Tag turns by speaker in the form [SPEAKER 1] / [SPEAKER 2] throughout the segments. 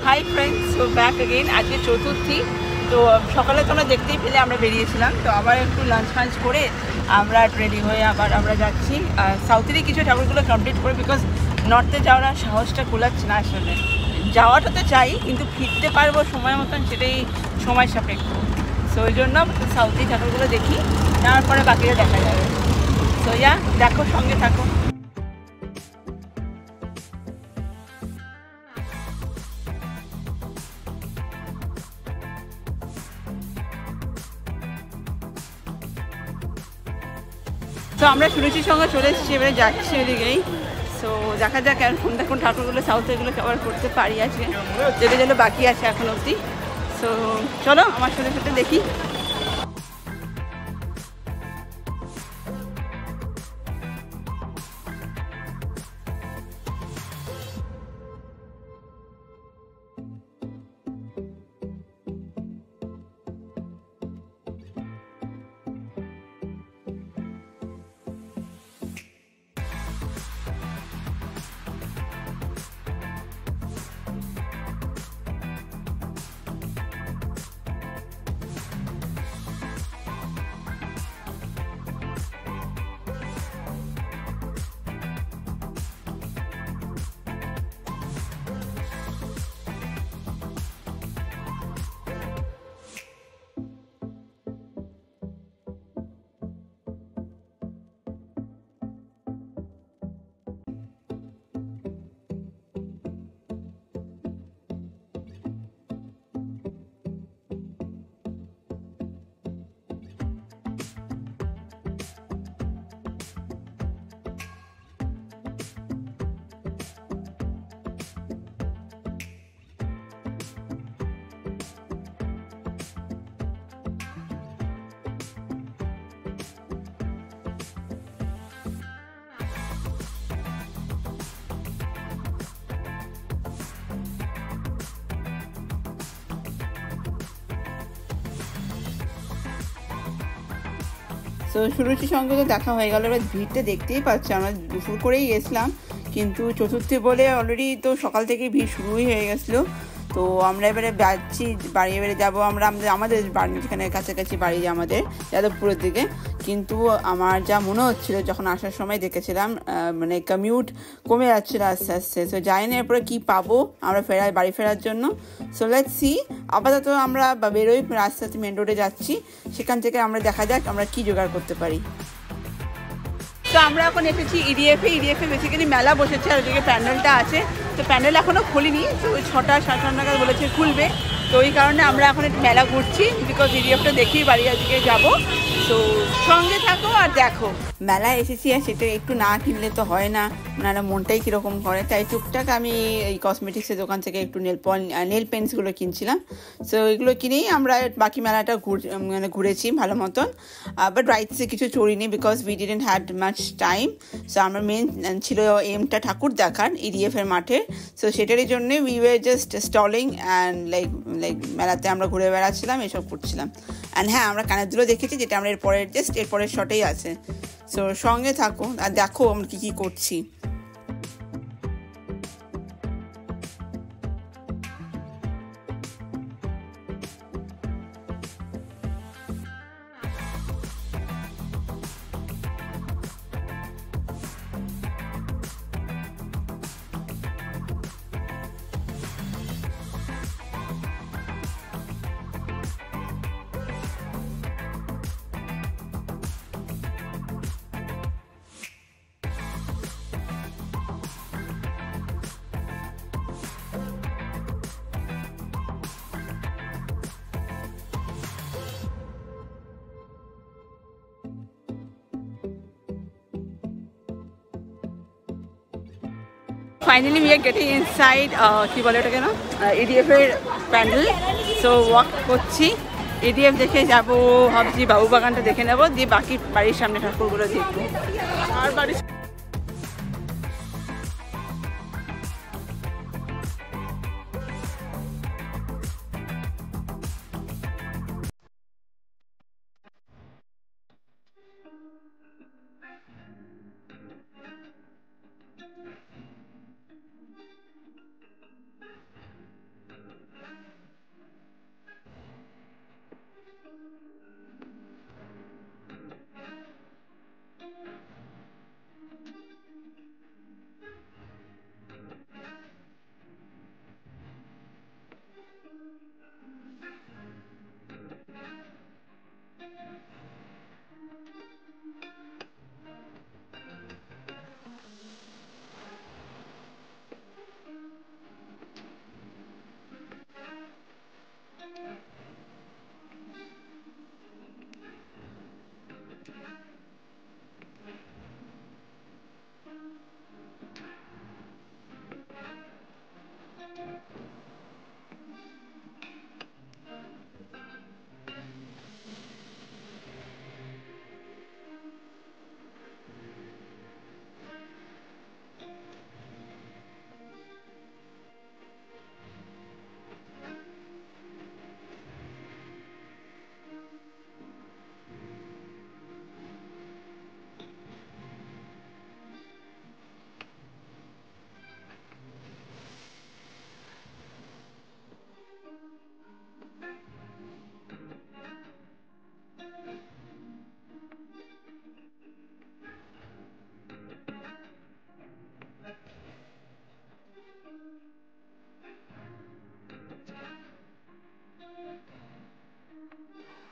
[SPEAKER 1] Hi friends, so back again. আজকে চতুর্থী, তো সকালে তোমরা দেখতেই পেলে আমরা বেরিয়েছিলাম। তো আবার একটু লাঞ্চ ফাঞ্চ করে আমরা রেডি হয়ে আবার আমরা যাচ্ছি সাউথেরই কিছু ঠাকুরগুলো কমপ্লিট করে, বিকজ নর্থে যাওয়ার আর সাহসটা কুলাচ্ছে না। আসলে যাওয়াটা তো চাই, কিন্তু ফিরতে পারবো সময় মতন সেটাই সময় সাপেক্ষ। সো ওই জন্য সাউথি ঠাকুরগুলো দেখি, তারপরে বাকিটা দেখা যাবে। সো দেখো, সঙ্গে থাকো। তো আমরা শুনেছি সঙ্গে চলে এসেছি, এবারে যাচ্ছি ওদিকেই। সো দেখা যাক কোন ঠাকুরগুলো সাউথেরগুলো কভার করতে পারি আজকে, যেগুলো বাকি আছে এখন অবধি। সো চলো আমার সাথে সাথে দেখি। তো সুরুচির সঙ্গে তো দেখা হয়ে গেল। এবার ভিড়টা দেখতেই পাচ্ছি, আমরা দুপুর করেই গেছিলাম, কিন্তু চতুর্থী বলে অলরেডি তো সকাল থেকেই ভিড় শুরুই হয়ে গেছিলো। তো আমরা এবারে যাচ্ছি বাড়ি, এবারে যাবো আমরা আমাদের বাড়ি, যেখানে কাছাকাছি বাড়ি আমাদের যাদবপুরের দিকে। কিন্তু আমার যা মনে হচ্ছিলো যখন আসার সময় দেখেছিলাম, মানে কমিউট কমে যাচ্ছিলো আস্তে আস্তে। সো জানি না এরপরে কী পাবো আমরা বাড়ি ফেরার জন্য। So let's see. আপাতত আমরা বেরোই, রাস্তাতে মেন রোডে যাচ্ছি, সেখান থেকে আমরা দেখা যাক আমরা কি জোগাড় করতে পারি। তো আমরা এখন এসেছি ইডিএফে বেসিক্যালি মেলা বসেছে, আর ওদিকে প্যান্ডেলটা আছে। তো প্যান্ডেল এখনও খুলিনি, তো 6টা 7টা নাগাদ বলেছে খুলবে। তো ওই কারণে আমরা এখন একটু মেলা ঘুরছি, বিকজ ইডিএফটা দেখি বাড়ি আজকে যাবো। তো সঙ্গে থাকো আর দেখো। মেলায় এসেছি আর সেটা একটু না কিনলে তো হয় না, মানে মনটাই কীরকম করে। তাই টুকটাক আমি এই কসমেটিক্সের দোকান থেকে একটু নেল পেন্সগুলো কিনছিলাম। সো এগুলো কিনেই আমরা বাকি মেলাটা ঘুরেছি ভালো মতন। বাট রাইটসে কিছু চড়িনি, because we didn't had much time. So আমার মেন ছিল এমটা ঠাকুর দেখার ইডিএফের মাঠে। সো সেটারই জন্যে we were just strolling and like মেলাতে আমরা ঘুরে বেড়াচ্ছিলাম, এসব করছিলাম। অ্যান্ড হ্যাঁ, আমরা কানের দুলও দেখেছি, যেটা আমরা এরপরের শটেই আছে। সো সঙ্গে থাকো আর দেখো আমরা কী করছি। Finally we are getting inside, কী বলে ওটা কেন, ইডিএফের প্যান্ডেল। সো ওয়াক করছি, ইডিএফ দেখে যাবো ভাবছি, বাবুবাগানটা দেখে নেবো, দিয়ে বাকি বাড়ির সামনে ঠাকুরগুলো দেখবো। আর বাড়ির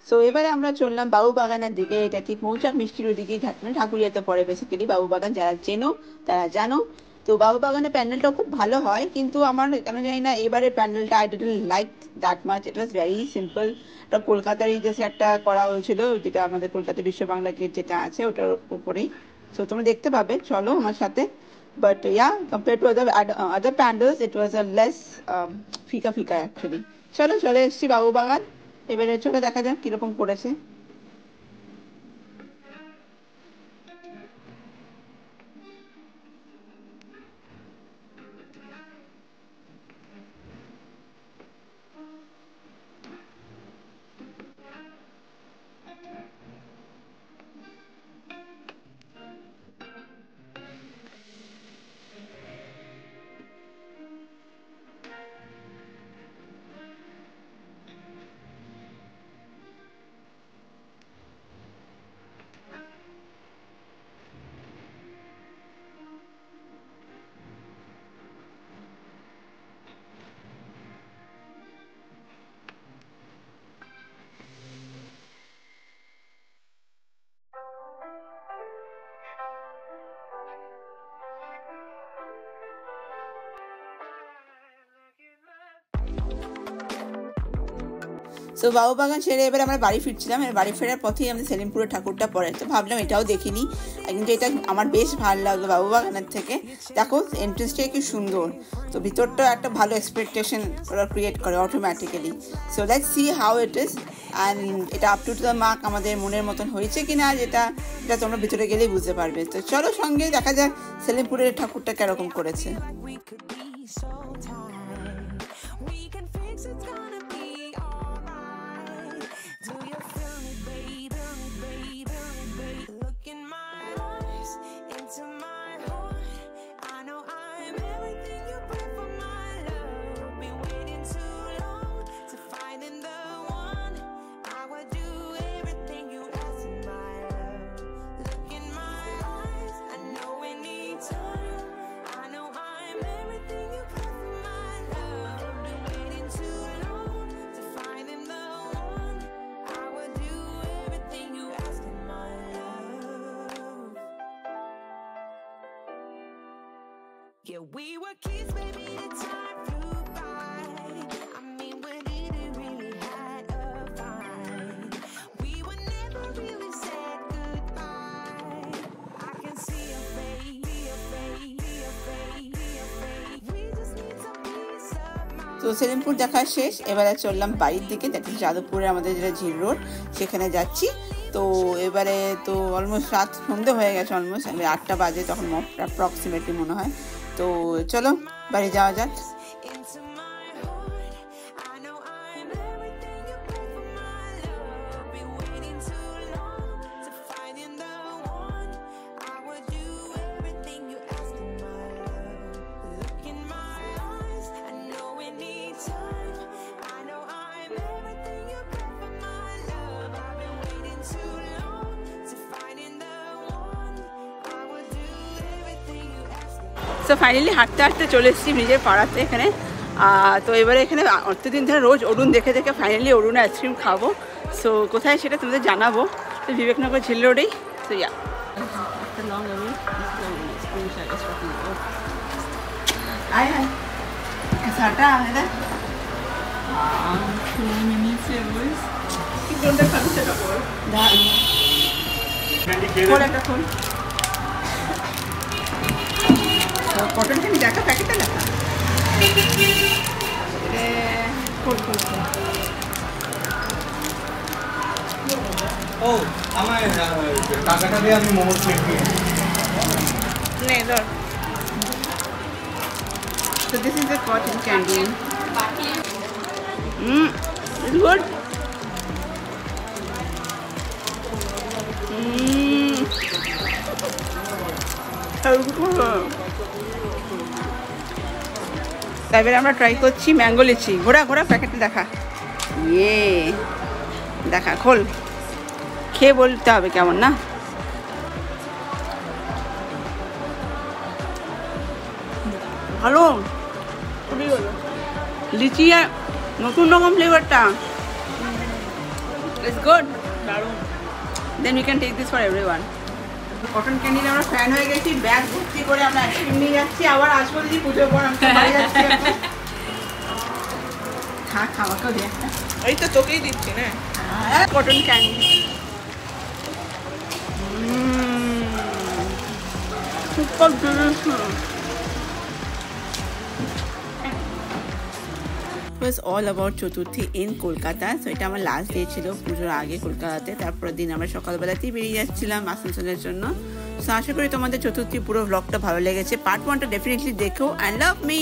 [SPEAKER 1] সো এবারে আমরা চললাম বাবুবাগানের দিকে। এটা ঠিক মৌচাক মিষ্টির ওদিকেই ঠাকুরিয়াতে পড়ে বেসিক্যালি। বাবুবাগান যারা চেনো তারা জানো। তো বাবুবাগানের প্যান্ডেলটাও খুব ভালো হয়, কিন্তু আমার কেন জানি না এবারে প্যান্ডেলটা I didn't like that much. It was very simple. এটা কলকাতারই যে একটা করা হয়েছিল, যেটা আমাদের কলকাতা বিশ্ব বাংলা গেট যেটা আছে ওটার উপরেই। সো তোমরা দেখতে পাবে, চলো আমার সাথে। But yeah, compare to other pandals it was a less ফিকা ফিকা অ্যাকচুয়ালি। চলো চলে এসছি বাবুবাগান, এবারে চলে দেখা যাক কিরকম করেছে। সো বাবুবাগান ছেড়ে এবার আমরা বাড়ি ফিরছিলাম। বাড়ি ফেরার পথেই আমাদের সেলিমপুরের ঠাকুরটা পড়ে, তো ভাবলাম এটাও দেখিনি। কিন্তু এটা আমার বেশ ভালো লাগলো বাবুবাগানের থেকে। দেখো এন্ট্রেন্সটাই কি সুন্দর, তো ভিতরটা একটা ভালো এক্সপেকটেশন ওরা ক্রিয়েট করে automatically. So let's see how it is and এটা আপ টু দ্য মার্ক আমাদের মনের মতন হয়েছে কিনা, যেটা তোমরা ভিতরে গেলেই বুঝতে পারবে। তো চলো সঙ্গে দেখা যাক সেলিমপুরের ঠাকুরটা কিরকম করেছে। Yeah, we were kids, baby, the time flew by. I mean, when did it really had a vibe? We were never really said goodbye. I can see your face, your face, your face, your face. We just need some peace of mind. তো সেলিমপুর দেখা শেষ, এবারে চললাম বাড়ির দিকে। দেখি যাদবপুরে আমাদের যেটা ঝিল রোড, সেখানে যাচ্ছি। তো এবারে তো অলমোস্ট রাত সন্ধে হয়ে গেছে, অলমোস্ট 8টা বাজে তখন অ্যাপ্রক্সিমেটলি মনে হয়। তো চলো বাড়ি যাওয়া যাক। সো ফাইনালি হাঁটতে হাঁটতে চলে এসেছি নিজের পাড়াতে এখানে। তো এবারে এখানে অতদিন ধরে রোজ অরুণ দেখে দেখে ফাইনালি অরুণ আইসক্রিম খাবো। সো কোথায় সেটা তোমাদের জানাবো। তো বিবেকনগর ঝিল রোডেই। সো ইয়া কটন ক্যান্ডি দেখা, প্যাকেটটা দেখা। ও আমার টাকাটা দিয়ে আমি মোমোস কিনে নে ধর। So this is the cotton candy. It's good. এবারে আমরা ট্রাই করছি ম্যাঙ্গো লিচি। ঘোরা ঘোরা প্যাকেটে দেখা, ইয়ে দেখা, খোল, খেয়ে বলতে হবে কেমন না। ভালো, খুবই ভালো লিচি, আর নতুন রকম ফ্লেভারটা। It's good.
[SPEAKER 2] দারুণ।
[SPEAKER 1] Then we can take this for everyone. Cotton ক্যান্ডির আমরা ফ্যান হয়ে গেছি, ব্যাগ ভর্তি করে আমরা আইসক্রিম নিয়ে যাচ্ছি, আবার আসবো দিদি পুজোর পর আমি তো বাড়ি যাচ্ছি এখন। থাক আমাকেও দিয়ে একটা।
[SPEAKER 2] এই তো তোকেই দিচ্ছি না।
[SPEAKER 1] Cotton candy super delicious. was all about Chaturthi in Kolkata. So এটা আমার লাস্ট ডে ছিল পুজোর আগে কলকাতাতে। তারপরের দিন আমরা সকালবেলাতেই বেরিয়ে যাচ্ছিলাম আসানসোলের জন্য। সো আশা করি তোমাদের চতুর্থী পুরো ব্লগটা ভালো লেগেছে। পার্ট 1টা ডেফিনেটলি দেখো অ্যান্ড লাভ মি।